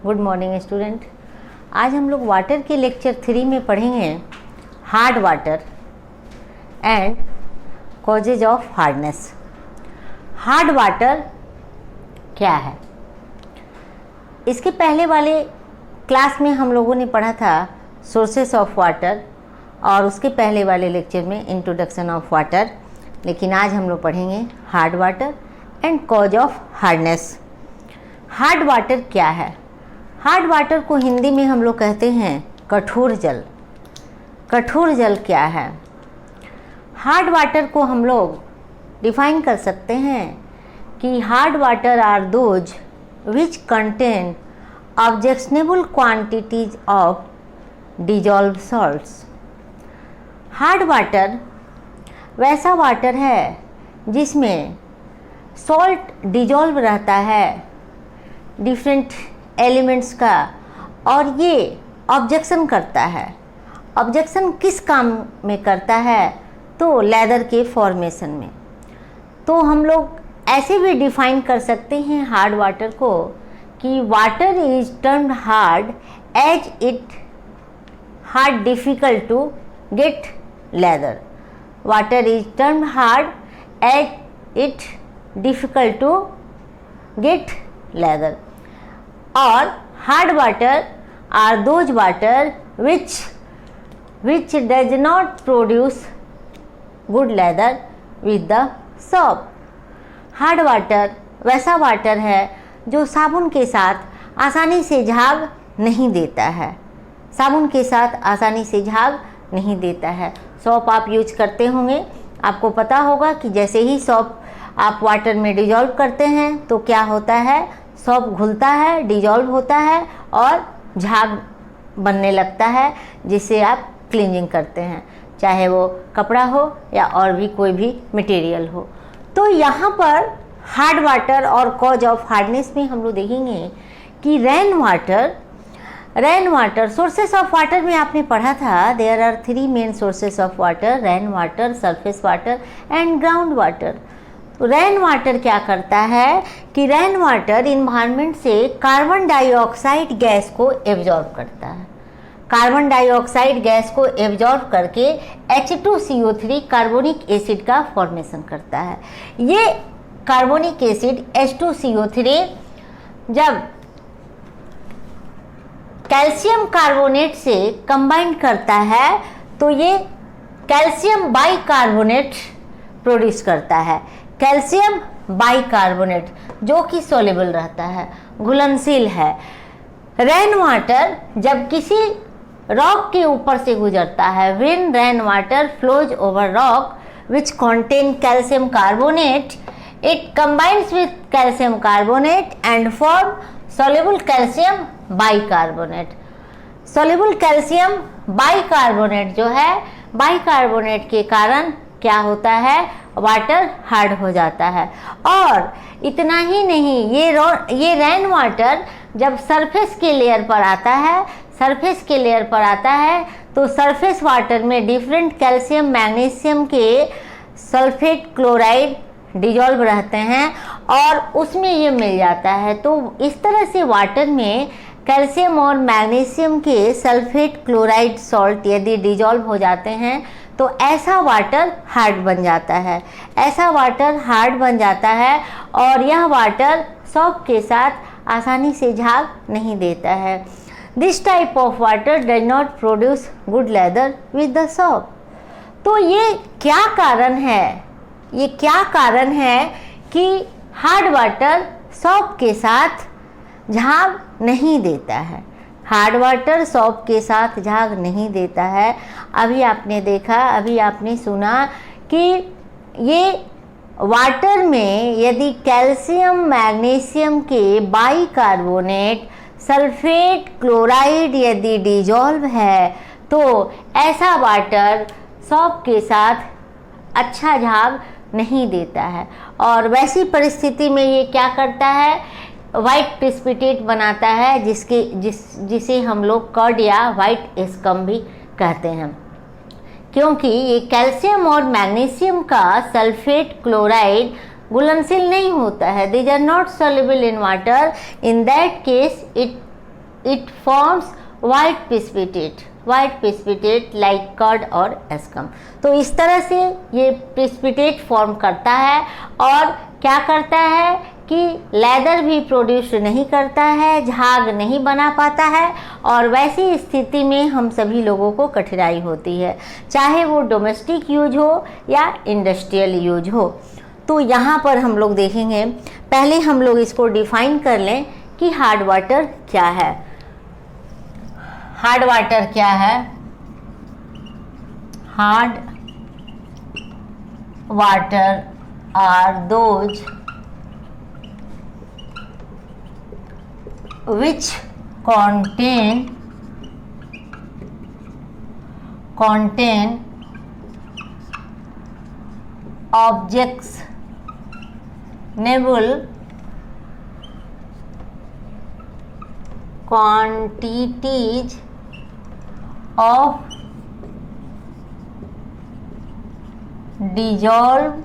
Good morning student. आज हम लोग वाटर के लेक्चर 3 में पढ़ेंगे hard water and causes of hardness. Hard water क्या है? इसके पहले वाले क्लास में हम लोगों ने पढ़ा था सोर्सेस ऑफ वाटर और उसके पहले वाले लेक्चर में इंट्रोडक्शन ऑफ वाटर, लेकिन आज हम लोग पढ़ेंगे hard water and cause of hardness. Hard water क्या है? हार्ड वाटर को हिंदी में हम लोग कहते हैं कठोर जल। कठोर जल क्या है? हार्ड वाटर को हम लोग डिफाइन कर सकते हैं कि hard water are those which contain objectionable quantities of dissolve salts. Hard water वैसा वाटर है जिसमें सॉल्ट डिजॉल्व रहता है डिफरेंट एलिमेंट्स का, और ये ऑब्जेक्शन करता है। ऑब्जेक्शन किस काम में करता है? तो लेदर के फॉर्मेशन में। तो हम लोग ऐसे भी डिफाइन कर सकते हैं हार्ड वाटर को कि water is termed hard as it hard difficult to get leather. Water is termed hard as it difficult to get leather. और hard water are those water which does not produce good leather with the soap। Hard water वैसा water है जो साबुन के साथ आसानी से झाग नहीं देता है। साबुन के साथ आसानी से झाग नहीं देता है। सोप आप यूज करते होंगे, आपको पता होगा कि जैसे ही सोप आप वाटर में डिजॉल्व करते हैं तो क्या होता है? सोप घुलता है, डिजॉल्व होता है और झाग बनने लगता है, जिससे आप क्लीनिंग करते हैं, चाहे वो कपड़ा हो या और भी कोई भी मटेरियल हो। तो यहाँ पर हार्ड वाटर और कॉज ऑफ हार्डनेस में हम लोग देखेंगे कि rain water sources of water में आपने पढ़ा था there are 3 main sources of water, rain water, surface water and ground water. Rain water क्या करता है कि रेन वाटर इन्वायरमेंट से कार्बन डाइऑक्साइड गैस को एब्जॉर्ब करता है। कार्बन डाइऑक्साइड गैस को एब्जॉर्ब करके H2CO3 कार्बोनिक एसिड का फॉर्मेशन करता है। ये कार्बोनिक एसिड H2CO3 जब कैल्शियम कार्बोनेट से कंबाइन करता है तो ये कैल्शियम बाइकार्बोनेट प्रोड्यूस करता है। कैल्शियम बाइकार्बोनेट जो कि सोलेबल रहता है, घुलनशील है। रेन वाटर जब किसी रॉक के ऊपर से गुजरता है, when rain water flows over rock which contain calcium carbonate, it combines with calcium carbonate and form soluble calcium bicarbonate. Soluble calcium bicarbonate जो है, बाइकार्बोनेट के कारण क्या होता है? वाटर हार्ड हो जाता है। और इतना ही नहीं, ये रेन वाटर जब सरफेस के लेयर पर आता है, सरफेस के लेयर पर आता है तो सरफेस वाटर में डिफरेंट कैल्शियम मैग्नीशियम के सल्फेट क्लोराइड डिजॉल्व रहते हैं और उसमें ये मिल जाता है। तो इस तरह से वाटर में कैल्शियम और मैग्नीशियम के सल्फेट क्लोराइड सॉल्ट यदि डिजॉल्व हो जाते हैं तो ऐसा वाटर हार्ड बन जाता है। ऐसा वाटर हार्ड बन जाता है और यह वाटर सोप के साथ आसानी से झाग नहीं देता है। This type of water does not produce good lather with the soap. तो ये क्या कारण है? ये क्या कारण है कि हार्ड वाटर सोप के साथ झाग नहीं देता है? हार्ड वाटर सोप के साथ झाग नहीं देता है। अभी आपने देखा, अभी आपने सुना कि ये वाटर में यदि कैल्शियम मैग्नीशियम के बाइकार्बोनेट सल्फेट क्लोराइड यदि डिजॉल्व है तो ऐसा वाटर सोप के साथ अच्छा झाग नहीं देता है। और वैसी परिस्थिति में ये क्या करता है? वाइट प्रेसिपिटेट बनाता है, जिसे हम लोग कर्ड या वाइट स्कम भी कहते हैं, क्योंकि ये कैल्शियम और मैग्नीशियम का सल्फेट क्लोराइड घुलनशील नहीं होता है। These are not soluble in water. In that case it it forms white precipitate like curd और एस्कम। तो इस तरह से ये प्रेसिपिटेट फॉर्म करता है और क्या करता है कि लेदर भी प्रोड्यूस नहीं करता है, झाग नहीं बना पाता है, और वैसी स्थिति में हम सभी लोगों को कठिनाई होती है, चाहे वो डोमेस्टिक यूज हो या इंडस्ट्रियल यूज हो। तो यहाँ पर हम लोग देखेंगे, पहले हम लोग इसको डिफाइन कर लें कि हार्ड वाटर क्या है। हार्ड वाटर क्या है? Hard water are those which contain objectionable quantities of dissolved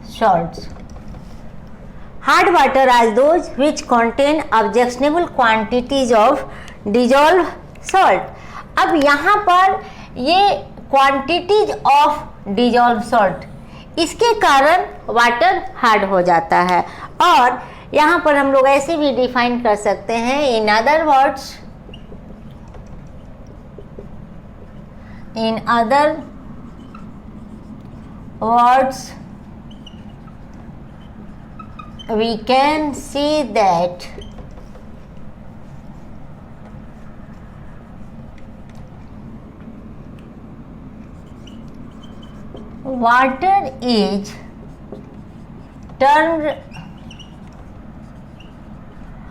salts। Hard water are those which contain objectionable quantities of dissolved salt। अब यहाँ पर ये quantities of dissolved salt, इसके कारण वाटर हार्ड हो जाता है। और यहाँ पर हम लोग ऐसे भी डिफाइन कर सकते हैं, in other words we can see that water is turned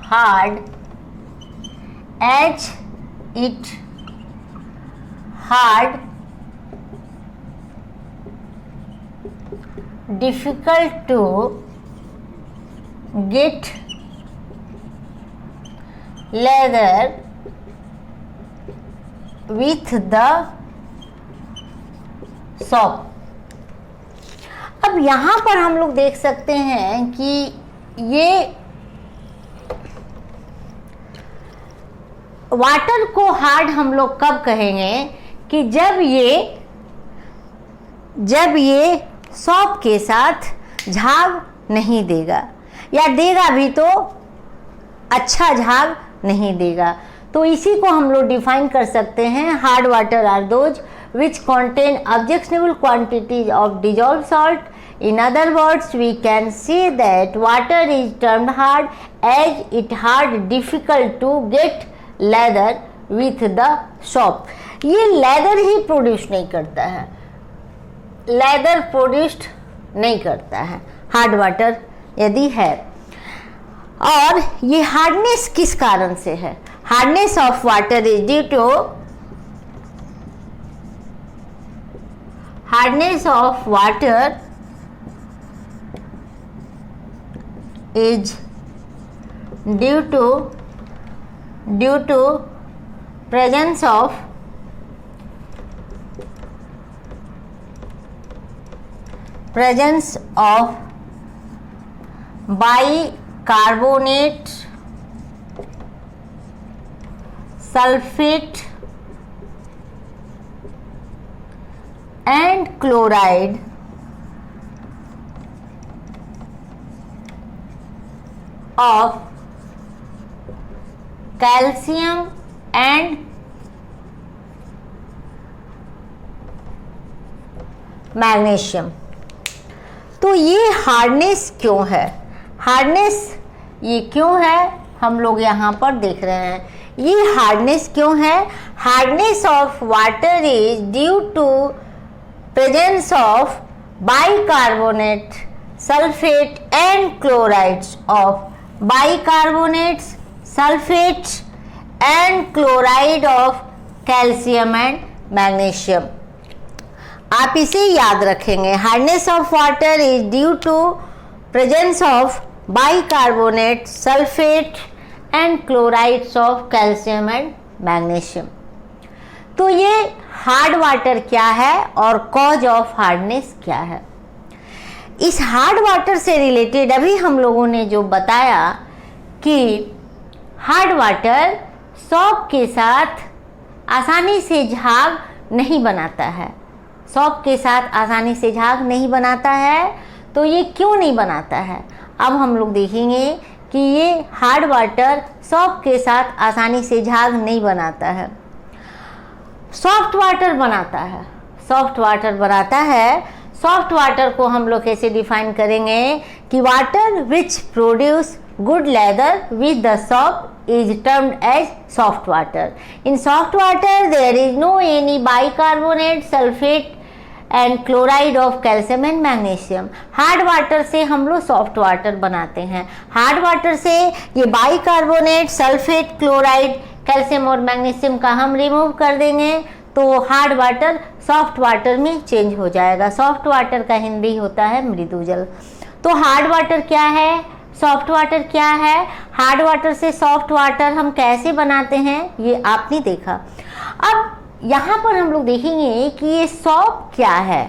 hard as it hard difficult to get leather with the soap। अब यहाँ पर हम लोग देख सकते हैं कि ये वाटर को हार्ड हम लोग कब कहेंगे कि जब ये सोप के साथ झाग नहीं देगा, या देगा भी तो अच्छा झाग नहीं देगा। तो इसी को हम लोग डिफाइन कर सकते हैं, hard water are those which contain objectionable quantities of dissolve salt. In other words we can say that water is termed hard as it hard difficult to get lather with the soap. ये lather ही produce नहीं करता है, leather produced नहीं करता है hard water यदि है। और ये हार्डनेस किस कारण से है? Hardness of water is due to hardness of water is due to presence of bicarbonate, sulfate and chloride of calcium and magnesium. तो ये हार्डनेस क्यों है? हार्डनेस ये क्यों है हम लोग यहाँ पर देख रहे हैं। ये हार्डनेस क्यों है? Hardness of water is due to presence of bicarbonate, sulphate and chlorides of bicarbonates, sulphates and chloride of calcium and magnesium. आप इसे याद रखेंगे, hardness of water is due to presence of bicarbonate, sulphate and chlorides of calcium and magnesium. तो ये hard water क्या है और cause of hardness क्या है? इस हार्ड वाटर से रिलेटेड अभी हम लोगों ने जो बताया कि हार्ड वाटर सॉप के साथ आसानी से झाग नहीं बनाता है, सॉप के साथ आसानी से झाग नहीं बनाता है। तो ये क्यों नहीं बनाता है, अब हम लोग देखेंगे कि ये हार्ड वाटर सॉप के साथ आसानी से झाग नहीं बनाता है, सॉफ्ट वाटर बनाता है। सॉफ्ट वाटर बनाता है। सॉफ्ट वाटर को हम लोग कैसे डिफाइन करेंगे कि water which produce good lather with the soap is termed as soft water. In soft water there is no any bicarbonate, sulphate and chloride of calcium and magnesium. Hard water से हम लोग soft water बनाते हैं। Hard water से ये bicarbonate, sulphate, chloride, calcium और magnesium का हम रिमूव कर देंगे तो हार्ड वाटर सॉफ्ट वाटर में चेंज हो जाएगा। सॉफ्ट वाटर का हिंदी होता है मृदु जल। तो हार्ड वाटर क्या है, सॉफ्ट वाटर क्या है, हार्ड वाटर से सॉफ्ट वाटर हम कैसे बनाते हैं ये आपने देखा। अब यहाँ पर हम लोग देखेंगे कि ये सॉप क्या है।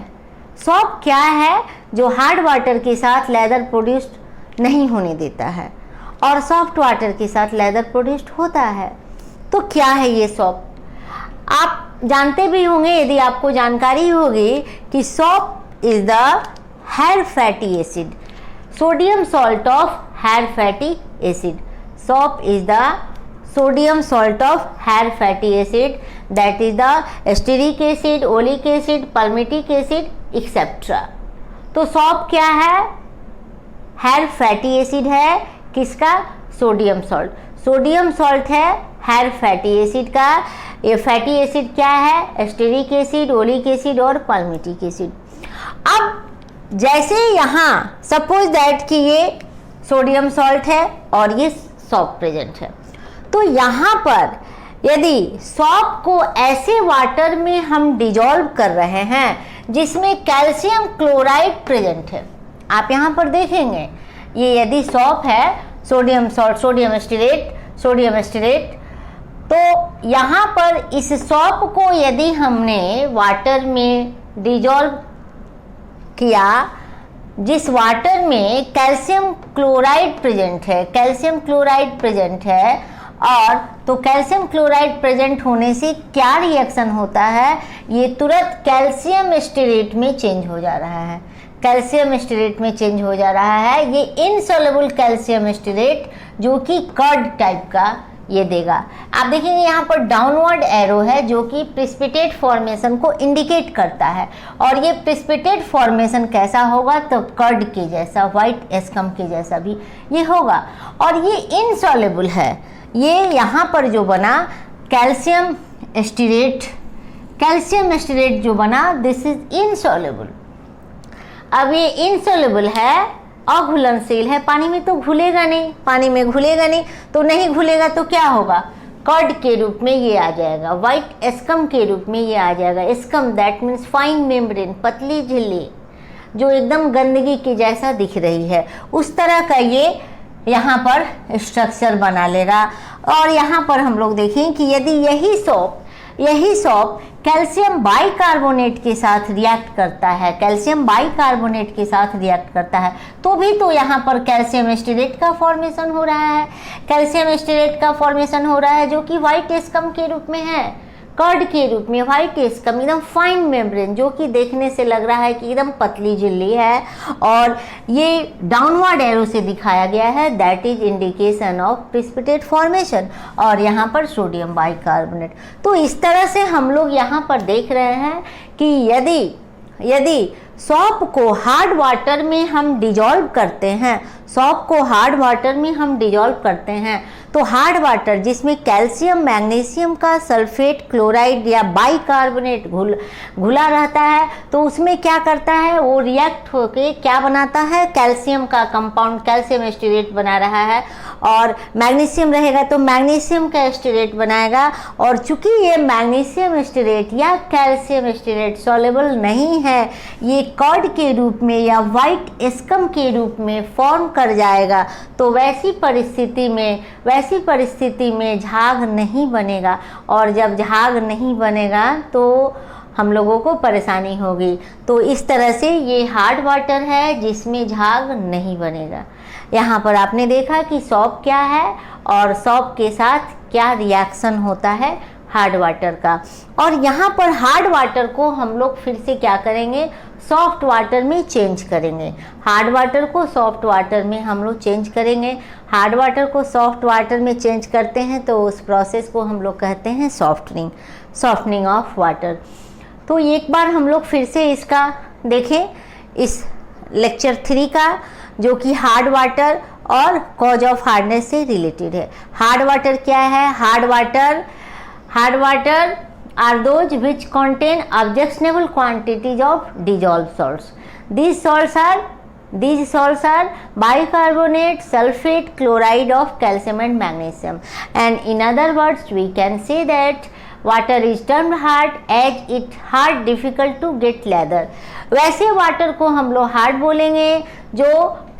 सॉप क्या है जो हार्ड वाटर के साथ लेदर प्रोड्यूस्ड नहीं होने देता है और सॉफ्ट वाटर के साथ लेदर प्रोड्यूस्ड होता है। तो क्या है ये सॉप, आप जानते भी होंगे यदि आपको जानकारी होगी कि soap is the higher fatty acid, sodium salt of higher fatty acid. Soap is the sodium salt of hair fatty acid, that is the stearic acid, oleic acid, palmitic acid, etc. तो shop क्या है, hair fatty acid है, किसका, sodium salt. Sodium salt है hair fatty acid का। ये fatty acid क्या है, स्टेरिक एसिड, ओलिक एसिड और पाल्मिटिक एसिड। अब जैसे यहाँ सपोज दैट कि ये सोडियम सॉल्ट है और ये सॉप प्रेजेंट है, तो यहाँ पर यदि सॉप को ऐसे वाटर में हम डिजॉल्व कर रहे हैं जिसमें कैल्शियम क्लोराइड प्रेजेंट है, आप यहाँ पर देखेंगे ये यदि सॉप है, सोडियम सॉल्ट, सोडियम स्टीरेट, तो यहाँ पर इस सॉप को यदि हमने वाटर में डिजॉल्व किया जिस वाटर में कैल्शियम क्लोराइड प्रेजेंट है, और तो कैल्शियम क्लोराइड प्रेजेंट होने से क्या रिएक्शन होता है, ये तुरंत कैल्शियम स्टीरेट में चेंज हो जा रहा है। कैल्शियम स्टीरेट में चेंज हो जा रहा है। ये इनसॉल्युबल कैल्शियम स्टीरेट जो कि कर्ड टाइप का ये देगा। आप देखेंगे यहाँ पर डाउनवर्ड एरो है जो कि प्रिसिपिटेट फॉर्मेशन को इंडिकेट करता है, और ये प्रिसिपिटेट फॉर्मेशन कैसा होगा, तो कर्ड के जैसा, व्हाइट एस्कम के जैसा भी ये होगा। और ये इनसॉल्युबल है, ये यहाँ पर जो बना कैल्शियम स्टीरेट जो बना, दिस इज इनसॉल्युबल। अब ये इनसॉल्युबल है, अघुलनशील है, पानी में तो घुलेगा नहीं, पानी में घुलेगा नहीं, तो नहीं घुलेगा तो क्या होगा, कर्ड के रूप में ये आ जाएगा, व्हाइट एस्कम के रूप में ये आ जाएगा। एस्कम दैट मीन्स फाइन मेम्ब्रेन, पतली झिल्ली जो एकदम गंदगी के जैसा दिख रही है, उस तरह का ये यहाँ पर स्ट्रक्चर बना लेगा। और यहाँ पर हम लोग देखें कि यदि यही सॉप कैल्शियम बाइकार्बोनेट के साथ रिएक्ट करता है, तो भी तो यहाँ पर कैल्शियम स्टीरेट का फॉर्मेशन हो रहा है, जो कि व्हाइट एस्कम के रूप में है, कर्ड के रूप में व्हाइट एस्कम, एकदम फाइन मेम्ब्रेन जो कि देखने से लग रहा है कि एकदम पतली झिल्ली है, और ये डाउनवर्ड एरो से दिखाया गया है, that is indication of precipitate formation, और यहाँ पर सोडियम बाइकार्बोनेट। तो इस तरह से हम लोग यहाँ पर देख रहे हैं कि यदि सॉप को हार्ड वाटर में हम डिजॉल्व करते हैं, तो हार्ड वाटर जिसमें कैल्शियम, मैग्नीशियम का सल्फेट, क्लोराइड या बाइकार्बोनेट घुला रहता है, तो उसमें क्या करता है, वो रिएक्ट होके क्या बनाता है, कैल्शियम का कंपाउंड, कैल्शियम स्टीरेट बना रहा है, और मैग्नीशियम रहेगा तो मैग्नीशियम का स्टीरेट बनाएगा। और चूंकि ये मैग्नीशियम स्टीरेट या कैल्शियम स्टीरेट सॉल्युबल नहीं है, ये कर्ड के रूप में या व्हाइट एस्कम के रूप में फॉर्म कर जाएगा, तो वैसी परिस्थिति में झाग नहीं बनेगा, और जब झाग नहीं बनेगा तो हम लोगों को परेशानी होगी। तो इस तरह से ये हार्ड वाटर है जिसमें झाग नहीं बनेगा। यहाँ पर आपने देखा कि सॉप क्या है और सॉप के साथ क्या रिएक्शन होता है हार्ड वाटर का। और यहाँ पर हार्ड वाटर को हम लोग फिर से क्या करेंगे, सॉफ्ट वाटर में चेंज करेंगे। हार्ड वाटर को सॉफ्ट वाटर में हम लोग चेंज करेंगे। हार्ड वाटर को सॉफ्ट वाटर में चेंज करते हैं तो उस प्रोसेस को हम लोग कहते हैं सॉफ्टनिंग ऑफ वाटर। तो एक बार हम लोग फिर से इसका देखें, इस लेक्चर 3 का, जो कि हार्ड वाटर और कॉज ऑफ हार्डनेस से रिलेटेड है। हार्ड वाटर क्या है? Hard water are those which contain objectionable quantities of dissolved salts. These salts are bicarbonate, sulfate, chloride of calcium and magnesium. And in other words, we can say that water is termed hard as it hard difficult to get leather. वैसे water को हम लोग hard बोलेंगे जो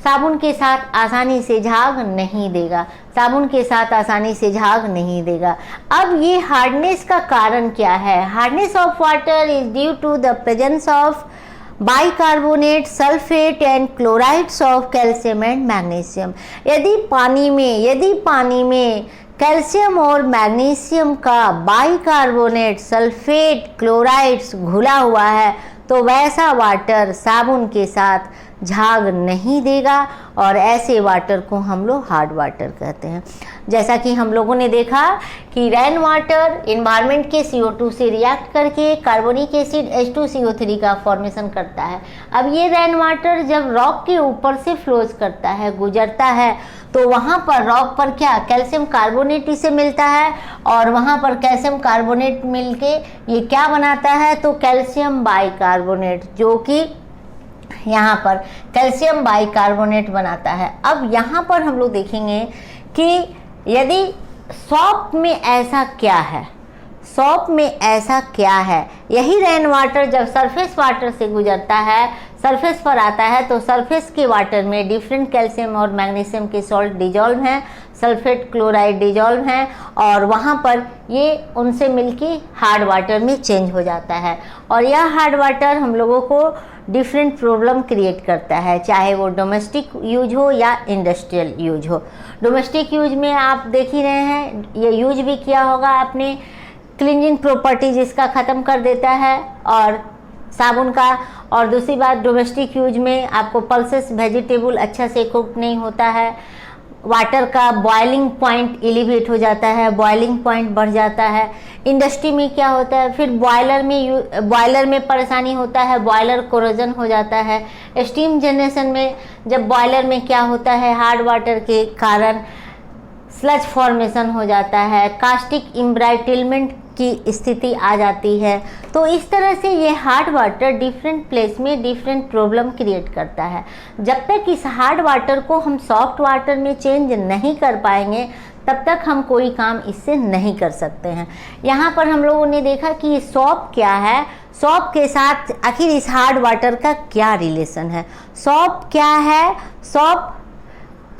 साबुन के साथ आसानी से झाग नहीं देगा, साबुन के साथ आसानी से झाग नहीं देगा। अब ये हार्डनेस का कारण क्या है? Hardness of water is due to the presence of bicarbonate, sulphate and chlorides of calcium and magnesium. यदि पानी में कैल्शियम और मैग्नीशियम का बाइकार्बोनेट, सल्फेट, क्लोराइड्स घुला हुआ है तो वैसा वाटर साबुन के साथ झाग नहीं देगा और ऐसे वाटर को हम लोग हार्ड वाटर कहते हैं। जैसा कि हम लोगों ने देखा कि रेन वाटर इन्वायरमेंट के CO2 से रिएक्ट करके कार्बोनिक एसिड H2CO3 का फॉर्मेशन करता है। अब ये रेन वाटर जब रॉक के ऊपर से फ्लोज करता है, गुजरता है, तो वहाँ पर रॉक पर क्या, कैल्शियम कार्बोनेट इसे मिलता है और वहाँ पर कैल्शियम कार्बोनेट मिलके ये क्या बनाता है, तो कैल्शियम बाइकार्बोनेट, जो कि यहाँ पर कैल्शियम बाइकार्बोनेट बनाता है। अब यहाँ पर हम लोग देखेंगे कि यदि सॉप में ऐसा क्या है, यही रेन वाटर जब सरफेस वाटर से गुजरता है, सरफेस पर आता है, तो सरफेस के वाटर में डिफरेंट कैल्शियम और मैग्नीशियम के सॉल्ट डिजॉल्व हैं, सल्फेट, क्लोराइड डिजॉल्व हैं और वहाँ पर ये उनसे मिलके हार्ड वाटर में चेंज हो जाता है। और यह हार्ड वाटर हम लोगों को डिफरेंट प्रॉब्लम क्रिएट करता है, चाहे वो डोमेस्टिक यूज हो या इंडस्ट्रियल यूज हो। डोमेस्टिक यूज में आप देख ही रहे हैं, ये यूज भी किया होगा आपने, क्लीनिंग प्रॉपर्टीज इसका ख़त्म कर देता है और साबुन का। और दूसरी बात, डोमेस्टिक यूज में आपको पल्सेस वेजिटेबल अच्छा से कुक नहीं होता है, वाटर का बॉइलिंग पॉइंट एलिवेट हो जाता है, बॉइलिंग पॉइंट बढ़ जाता है। इंडस्ट्री में क्या होता है, फिर बॉयलर में परेशानी होता है, बॉयलर कोरोजन हो जाता है। स्टीम जनरेशन में जब बॉयलर में क्या होता है, हार्ड वाटर के कारण स्लज फॉर्मेशन हो जाता है, कास्टिक इम्ब्राइटलमेंट की स्थिति आ जाती है। तो इस तरह से ये हार्ड वाटर डिफरेंट प्लेस में डिफरेंट प्रॉब्लम क्रिएट करता है। जब तक इस हार्ड वाटर को हम सॉफ्ट वाटर में चेंज नहीं कर पाएंगे तब तक हम कोई काम इससे नहीं कर सकते हैं। यहाँ पर हम लोगों ने देखा कि ये सॉप क्या है, सॉप के साथ आखिर इस हार्ड वाटर का क्या रिलेशन है। सॉप क्या है? सॉप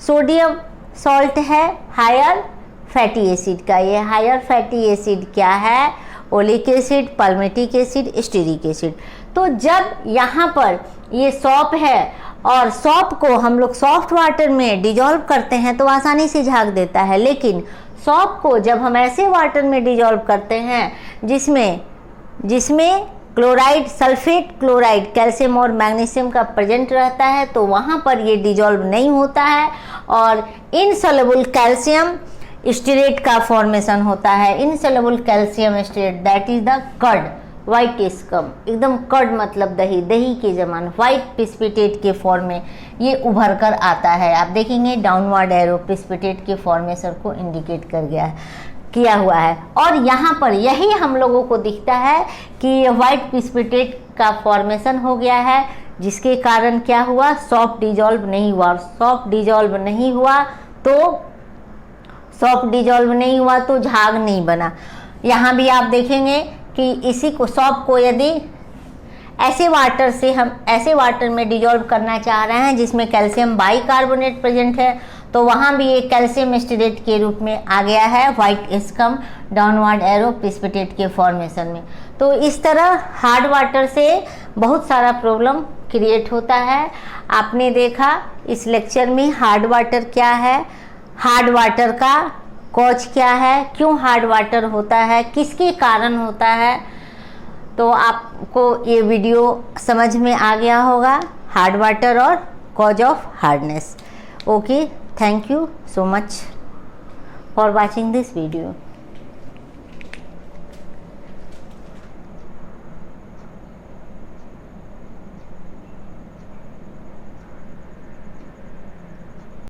सोडियम सॉल्ट है हायर फैटी एसिड का। ये हायर फैटी एसिड क्या है? Oleic acid, palmitic acid, stearic acid. तो जब यहाँ पर ये सॉप है और सॉप को हम लोग सॉफ्ट वाटर में डिजॉल्व करते हैं तो आसानी से झाग देता है, लेकिन सॉप को जब हम ऐसे वाटर में डिजॉल्व करते हैं जिसमें क्लोराइड, सल्फेट क्लोराइड, कैल्शियम और मैग्नीशियम का प्रेजेंट रहता है, तो वहाँ पर ये डिजॉल्व नहीं होता है और इनसॉल्युबल कैल्शियम स्टीरेट का फॉर्मेशन होता है। Insoluble calcium stearate, that is the curd, white scum, एकदम कर्ड मतलब दही, दही के जमान वाइट प्रेसिपिटेट के फॉर्म में ये उभर कर आता है। आप देखेंगे डाउनवर्ड एरो प्रेसिपिटेट के फॉर्मेशन को इंडिकेट किया हुआ है। और यहाँ पर यही हम लोगों को दिखता है कि ये वाइट प्रेसिपिटेट का फॉर्मेशन हो गया है, जिसके कारण क्या हुआ, सॉफ्ट डिजॉल्व नहीं हुआ। और सॉफ्ट डिजॉल्व नहीं हुआ तो झाग नहीं बना। यहाँ भी आप देखेंगे कि इसी को सॉप को यदि ऐसे वाटर में डिजॉल्व करना चाह रहे हैं जिसमें कैल्शियम बाइकार्बोनेट प्रेजेंट है, तो वहाँ भी एक कैल्शियम स्टेरेट के रूप में आ गया है, white scum downward arrow precipitate के फॉर्मेशन में। तो इस तरह हार्ड वाटर से बहुत सारा प्रॉब्लम क्रिएट होता है। आपने देखा इस लेक्चर में हार्ड वाटर क्या है, हार्ड वाटर का कॉज क्या है, क्यों हार्ड वाटर होता है, किसके कारण होता है। तो आपको ये वीडियो समझ में आ गया होगा, हार्ड वाटर और cause of hardness. Okay, thank you so much for watching this video.